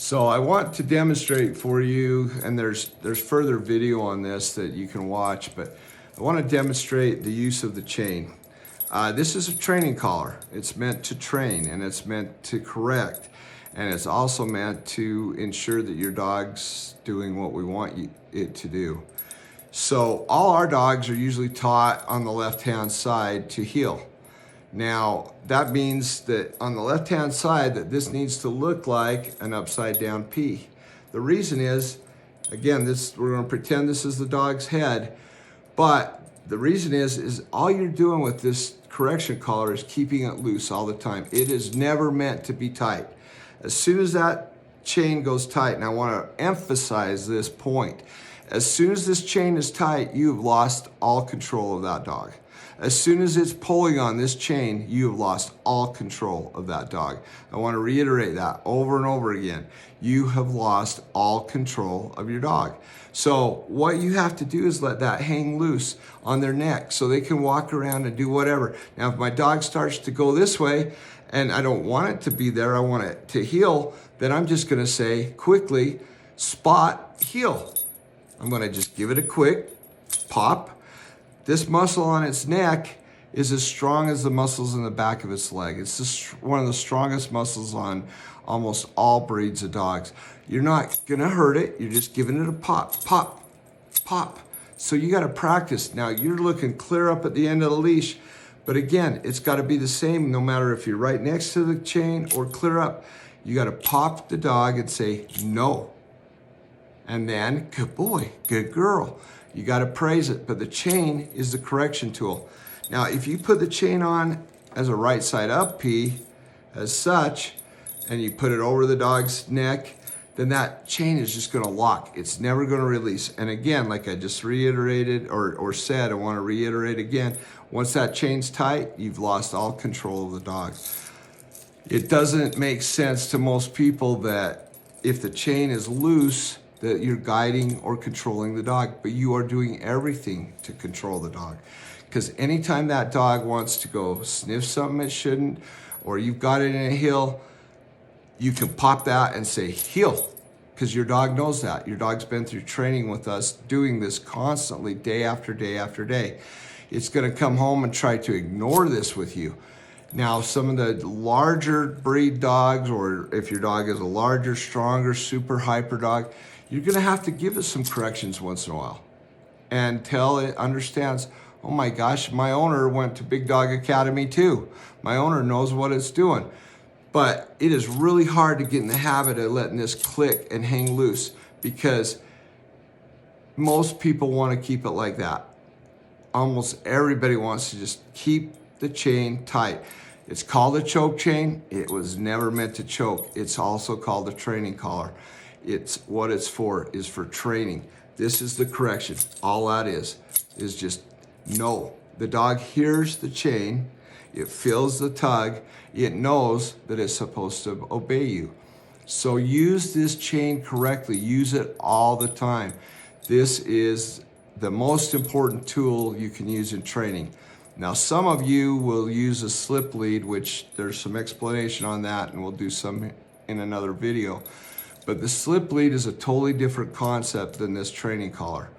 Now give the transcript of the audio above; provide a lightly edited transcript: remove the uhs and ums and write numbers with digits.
So I want to demonstrate for you, and there's further video on this that you can watch, but I want to demonstrate the use of the chain. This is a training collar. It's meant to train, and it's meant to correct, and it's also meant to ensure that your dog's doing what we want it to do. So all our dogs are usually taught on the left-hand side to heel. Now, that means that on the left-hand side that this needs to look like an upside down P. The reason is, again, we're gonna pretend this is the dog's head, but the reason is all you're doing with this correction collar is keeping it loose all the time. It is never meant to be tight. As soon as that chain goes tight, and I wanna emphasize this point, as soon as this chain is tight, you've lost all control of that dog. As soon as it's pulling on this chain, you have lost all control of that dog. I want to reiterate that over and over again. You have lost all control of your dog. So what you have to do is let that hang loose on their neck so they can walk around and do whatever. Now, if my dog starts to go this way and I don't want it to be there, I want it to heel, then I'm just going to say quickly, spot, heel. I'm going to just give it a quick pop. This muscle on its neck is as strong as the muscles in the back of its leg. It's one of the strongest muscles on almost all breeds of dogs. You're not gonna hurt it, you're just giving it a pop, pop, pop. So you gotta practice. Now you're looking clear up at the end of the leash, but again, it's gotta be the same no matter if you're right next to the chain or clear up. You gotta pop the dog and say no. And then, good boy, good girl. You got to praise it, but the chain is the correction tool. Now, if you put the chain on as a right side up P, as such, and you put it over the dog's neck, then that chain is just going to lock. It's never going to release. And again, like I just reiterated or said, I want to reiterate again, once that chain's tight, you've lost all control of the dog. It doesn't make sense to most people that if the chain is loose, that you're guiding or controlling the dog, but you are doing everything to control the dog. Because anytime that dog wants to go sniff something it shouldn't, or you've got it in a heel, you can pop that and say heel, because your dog knows that. Your dog's been through training with us doing this constantly, day after day after day. It's gonna come home and try to ignore this with you. Now, some of the larger breed dogs, or if your dog is a larger, stronger, super hyper dog, you're gonna have to give it some corrections once in a while until it understands, oh my gosh, my owner went to Big Dog Academy too. My owner knows what it's doing. But it is really hard to get in the habit of letting this click and hang loose because most people wanna keep it like that. Almost everybody wants to just keep the chain tight. It's called a choke chain. It was never meant to choke. It's also called a training collar. It's what it's for, is for training. This is the correction. All that is just no. The dog hears the chain, it feels the tug, it knows that it's supposed to obey you. So use this chain correctly, use it all the time. This is the most important tool you can use in training. Now, some of you will use a slip lead, which there's some explanation on that, and we'll do some in another video. But the slip lead is a totally different concept than this training collar.